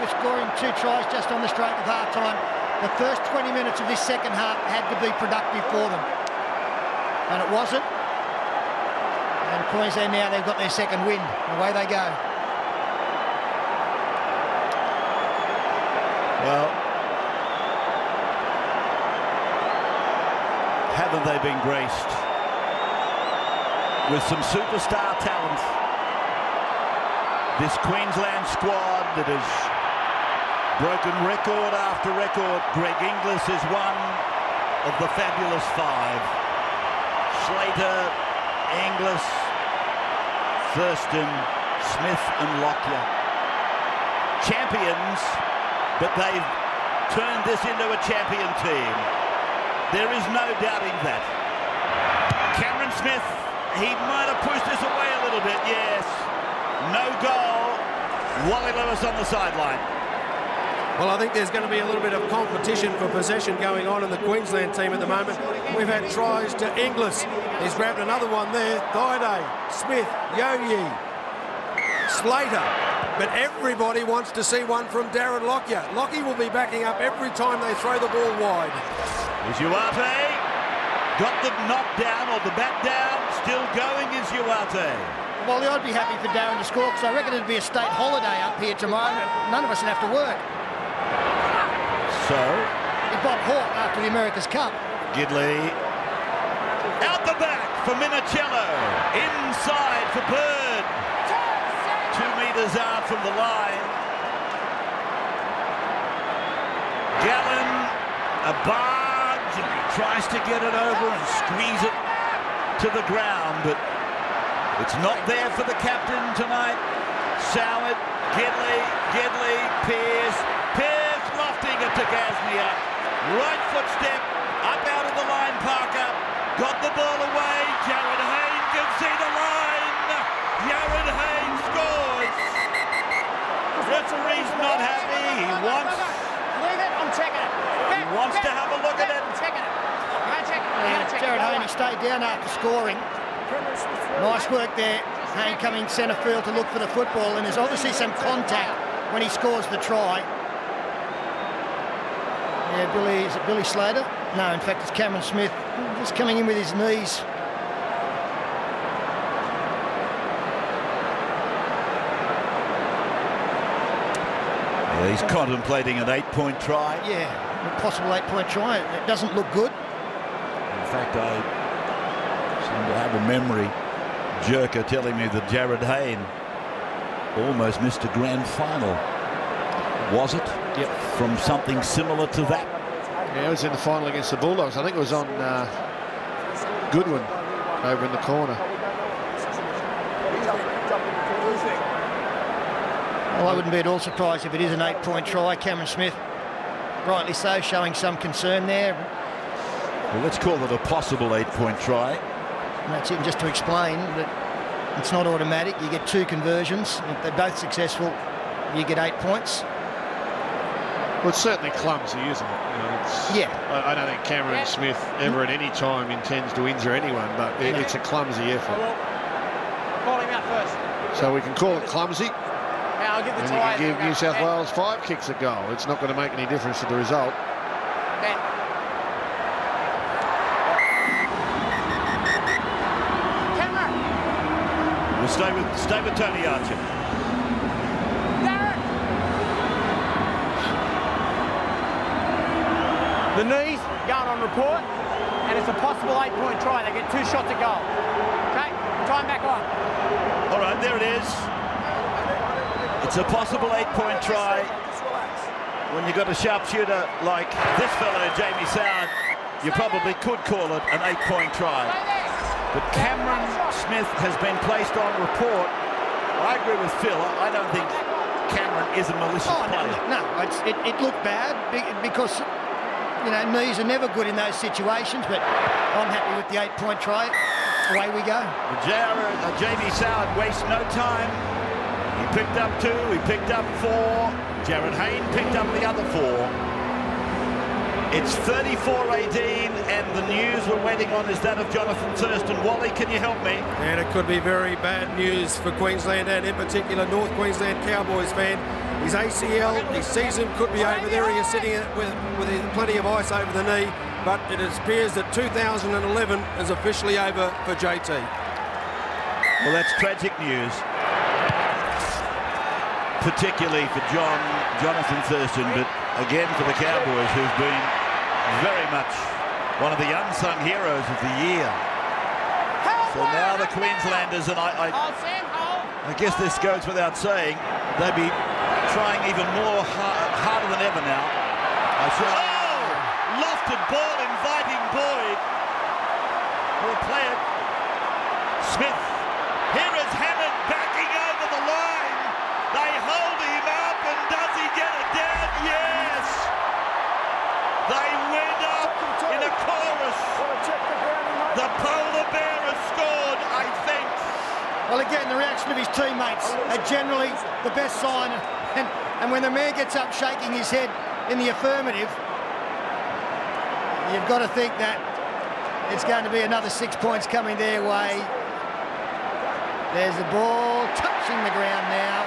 were scoring 2 tries just on the stroke of half-time. The first 20 minutes of this second half had to be productive for them. And it wasn't. And Queensland now, they've got their second win. Away they go. Well, haven't they been graced with some superstar talent? This Queensland squad that has broken record after record. Greg Inglis is one of the fabulous 5. Slater, Inglis, Thurston, Smith and Lockyer. Champions, but they've turned this into a champion team. There is no doubting that. Cameron Smith, he might have pushed this away a little bit, yes. No goal. Wally Lewis on the sideline. Well, I think there's going to be a little bit of competition for possession going on in the Queensland team at the moment. We've had tries to Inglis. He's grabbed another one there. Thaiday, Smith, Yo-Yi, Slater. But everybody wants to see one from Darren Lockyer. Lockyer will be backing up every time they throw the ball wide. Is Uarte. Got the knock down or the bat down. Still going is Uarte. Well, I'd be happy for Darren to score because I reckon it'd be a state holiday up here tomorrow. None of us would have to work. So? He got hot after the America's Cup. Gidley. Out the back for Minicello. Inside for Bird. 2 metres out from the line. Gallen. A barge. And he tries to get it over and squeeze it to the ground. But it's not there for the captain tonight. Soward, Gidley, Pearce lofting it to Gasnier. Right foot step, up out of the line, Parker. Got the ball away. Jared Hayne can see the line. Jared Hayne scores. Referee's not happy. He wants... Leave it, I'm checking it. He wants to have a look at it. I'm checking it. I'm going to check it. Jared Hayne, he stayed down after scoring. Nice work there. Hayne coming centre field to look for the football, and there's obviously some contact when he scores the try. Yeah, is it Billy Slater? No, in fact, it's Cameron Smith. Just coming in with his knees. Yeah, he's contemplating an 8-point try. Yeah, a possible 8-point try. It doesn't look good. In fact, I seem to have a memory jerker telling me that Jared Hayne almost missed a grand final. Was it? Yep. From something similar to that? Yeah, it was in the final against the Bulldogs. I think it was on Goodwin over in the corner. Well, I wouldn't be at all surprised if it is an 8-point try. Cameron Smith, rightly so, showing some concern there. Well, let's call it a possible 8-point try. And that's it, just to explain that it's not automatic. You get 2 conversions. If they're both successful, you get 8 points. Well, it's certainly clumsy, isn't it? You know, yeah. I don't think Cameron Smith ever at any time intends to injure anyone, but it's a clumsy effort. Call him out first. So we can call it clumsy. Yeah, I'll give the and tie. you can give New South Wales 5 kicks a goal. It's not going to make any difference to the result. Ben. Camera. We'll stay with Tony Archer. The knees going on report, and it's a possible 8-point try. They get 2 shots at goal. Okay, time back on. All right, there it is. It's a possible 8-point try. When you've got a sharpshooter like this fellow, Jamie Soward, you probably could call it an 8-point try. But Cameron Smith has been placed on report. I agree with Phil. I don't think Cameron is a malicious player. No, it looked bad because, you know, knees are never good in those situations, but I'm happy with the 8-point try. Away we go. Jamie Soward wastes no time. He picked up 2, he picked up 4. Jared Hayne picked up the other 4. It's 34-18, and the news we're waiting on is that of Jonathan Thurston. Wally, can you help me? And it could be very bad news for Queensland and in particular North Queensland Cowboys fan. His ACL, his season could be over there. He is sitting with plenty of ice over the knee, but it appears that 2011 is officially over for JT. Well, that's tragic news, particularly for Jonathan Thurston, but again for the Cowboys, who've been very much one of the unsung heroes of the year. So now the Queenslanders, and I guess this goes without saying, they'll be trying even more harder than ever now. Lofted ball inviting Boyd. Will play it. Smith. Here is Hammond backing over the line. They hold him up, and does he get it down? Yes. They went up in a chorus. The polar bear has scored, I think. Well, again, the reaction of his teammates are generally the best sign. And when the man gets up shaking his head in the affirmative, you've got to think that it's going to be another 6 points coming their way. There's the ball touching the ground now.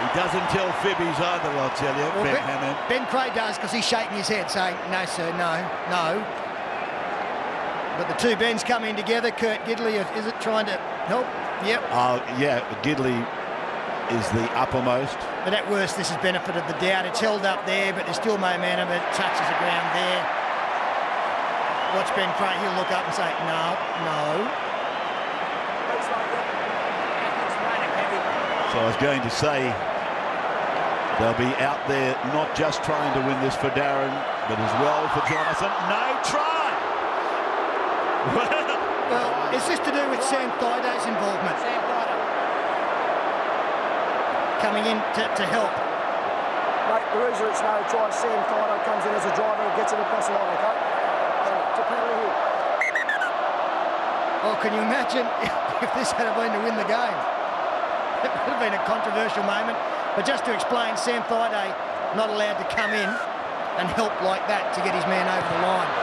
He doesn't tell fibbies either, I'll tell you, Well, Ben Hammond. Ben Creagh does, because he's shaking his head saying, no, sir, no, no. But the two Bens coming together. Kurt Gidley, is it trying to help? Yep. Yeah, Gidley is the uppermost. But at worst, this has benefited the doubt. It's held up there, but there's still momentum. It touches the ground there. Watch Ben Creagh. He'll look up and say, no, no. So I was going to say, they'll be out there not just trying to win this for Darren, but as well for Jonathan. No try! Well, is this to do with Sam Thaida's involvement? Sam Thaiday. Coming in to help. Mate, the reason it's no try, Sam Thaiday comes in as a driver and gets it across the line, okay? To penalty here. Oh, can you imagine if this had been to win the game? It would have been a controversial moment. But just to explain, Sam Thaiday not allowed to come in and help like that to get his man over the line.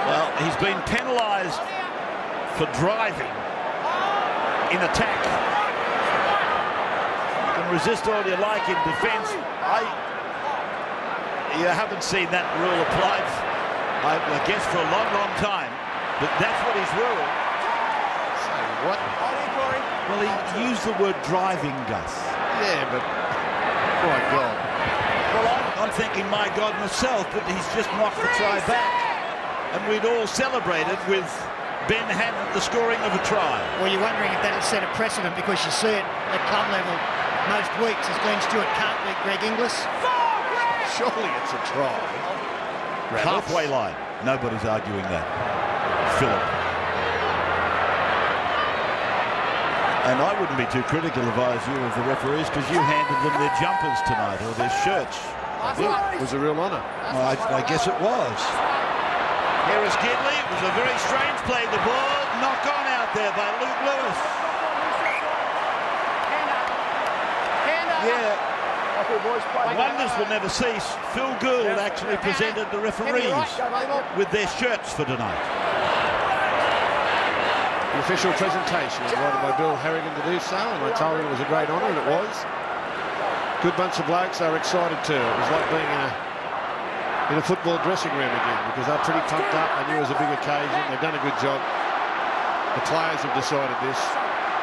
Well, he's been penalised for driving in attack. You can resist all you like in defence. You haven't seen that rule applied, I guess, for a long, long time. But that's what he's ruled. So what? Well, he used the word driving, Gus. Yeah, but my God. Well, I'm thinking, my God, myself, but he's just knocked the try back. And we'd all celebrated with Ben Hammond the scoring of a try. Well, you're wondering if that'll set a precedent, because you see it at club level most weeks as Glenn Stewart can't beat Greg Inglis. Surely it's a try. Halfway line. Nobody's arguing that. Philip. And I wouldn't be too critical if I was you of the referees, because you handed them their jumpers tonight, or their shirts. It was a real honour. Well, I guess it was. Here is Gidley. It was a very strange play. The ball knocked on out there by Luke Lewis. Yeah. Wonders will never cease. Phil Gould actually presented the referees with their shirts for tonight. The official presentation invited by Bill Harrigan to do so, and I told him it was a great honour, and it was. Good bunch of blokes. They were excited too. It was like being in a football dressing room again, because they're pretty pumped up. They knew it was a big occasion. They've done a good job. The players have decided this.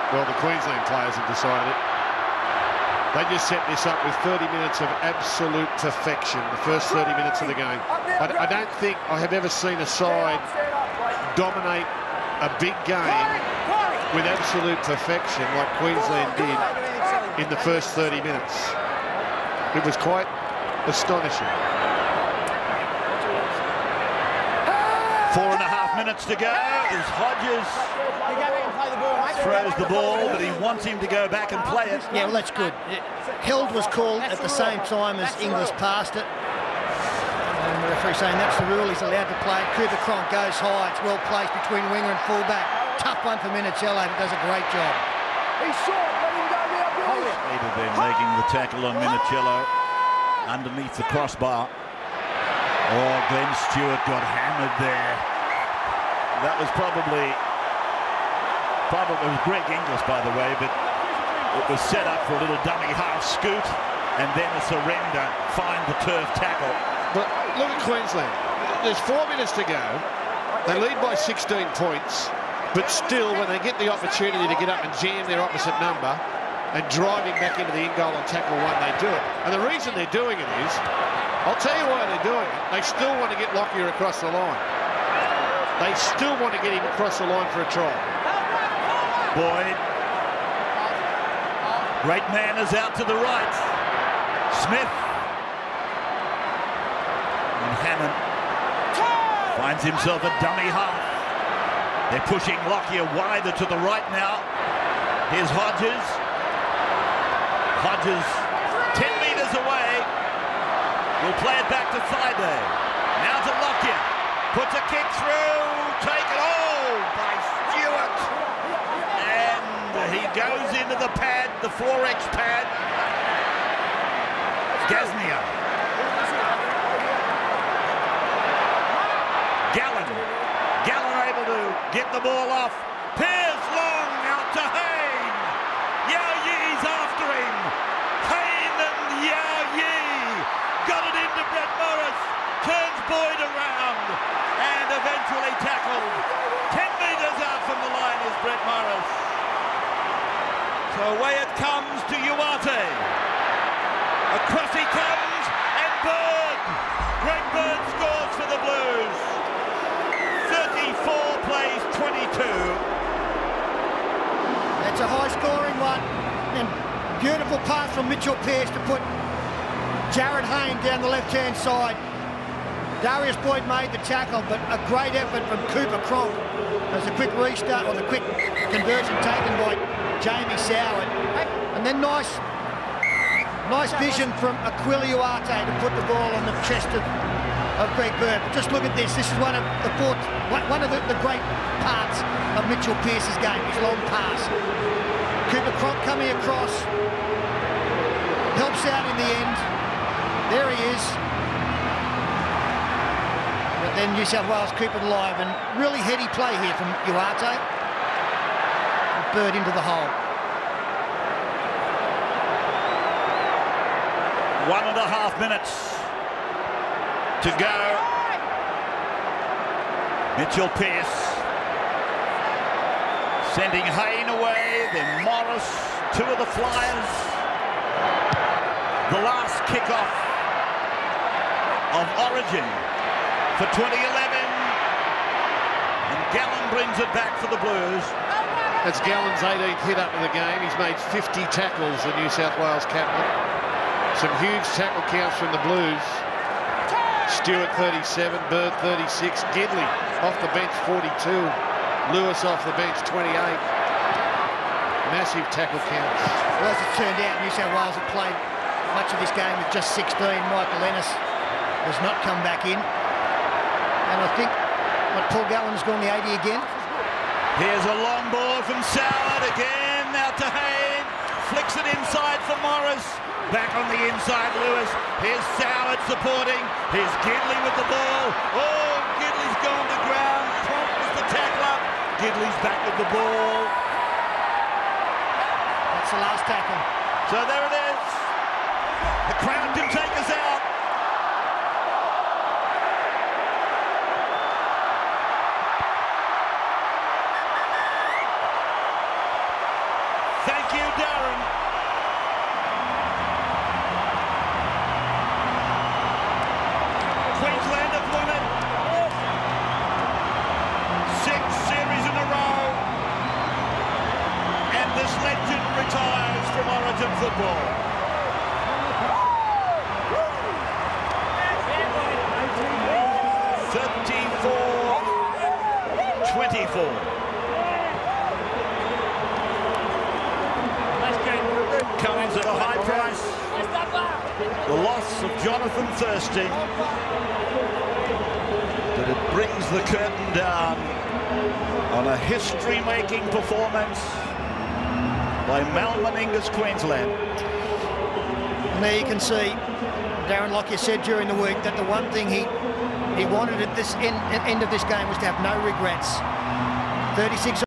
Well, the Queensland players have decided it. They just set this up with 30 minutes of absolute perfection, the first 30 minutes of the game. I don't think I have ever seen a side dominate a big game with absolute perfection like Queensland did in the first 30 minutes. It was quite astonishing. 4.5 minutes to go as Hodges throws the ball, but he wants him to go back and play it. Yeah, well, that's good. Held was called at the same time as Inglis passed it. And the referee saying that's the rule, he's allowed to play it. Cooper Cronk goes high, it's well placed between winger and fullback. Tough one for Minicello, but does a great job. He's short, let him go now, Billy. Peter then making the tackle on Minicello underneath the crossbar. Oh, Glenn Stewart got hammered there. That was probably it was Greg Inglis, by the way, but it was set up for a little dummy half scoot and then a surrender, find the turf tackle. But look at Queensland. There's 4 minutes to go. They lead by 16 points, but still, when they get the opportunity to get up and jam their opposite number and driving back into the in-goal and tackle one, they do it. And the reason they're doing it is, I'll tell you why they're doing it. They still want to get Lockyer across the line. They still want to get him across the line for a try. Boyd. Great man is out to the right. Smith. And Hammond finds himself a dummy half. They're pushing Lockyer wider to the right now. Here's Hodges. Hodges 10 metres away. Will play it back to Thaiday. Now to Lockyer. Puts a kick through. Taken by Stewart. And he goes into the pad, the 4X pad. Gaznia. Gallen able to get the ball off. Pearce long out to Hayne. Yao Yi's after him. Hayne and Yao Yi got it into Brett Morris. Turns Boyd around and eventually tackled. 10 metres out from the line is Brett Morris. So away it comes to Uarte. Across he comes and Bird. Greg Bird scores for the Blues. 34 plays 22. That's a high-scoring one. And beautiful pass from Mitchell Pearce to put Jared Hayne down the left-hand side. Darius Boyd made the tackle, but a great effort from Cooper Cronk. There's a quick restart, or the quick conversion taken by Jamie Soward. And then nice vision from Aquila Uarte to put the ball on the chest of Greg Bird. But just look at this. This is one of the great parts of Mitchell Pearce's game, his long pass. Cooper Cronk coming across, helps out in the end. There he is. But then New South Wales keep it alive, and really heady play here from Uarte. Bird into the hole. 1.5 minutes to go. Mitchell Pearce sending Hayne away, then Morris, 2 of the Flyers. The last kickoff of Origin for 2011. And Gallen brings it back for the Blues. That's Gallen's 18th hit up of the game. He's made 50 tackles, the New South Wales captain. Some huge tackle counts from the Blues. Stewart 37, Bird 36, Gidley off the bench 42, Lewis off the bench 28. Massive tackle counts. Well, as it turned out, New South Wales had played much of this game with just 16. Michael Ennis has not come back in. And I think Paul Gallen's gone the 80 again. Here's a long ball from Soward again, now to Hayne. Flicks it inside for Morris. Back on the inside, Lewis. Here's Soward supporting. Here's Gidley with the ball. Oh, Gidley's gone to ground. Trump is the tackler. Gidley's back with the ball. That's the last tackle. So there it is. The crowd can take us out. Thank you, Darren. Queensland have won it. 6 series in a row. And this legend retires from Origin football. 34-24. Comes at a high price. The loss of Jonathan Thurston. But it brings the curtain down on a history-making performance by Mal Meninga's Queensland. And there you can see, Darren Lockyer said during the week that the one thing he wanted at this end of this game was to have no regrets. 36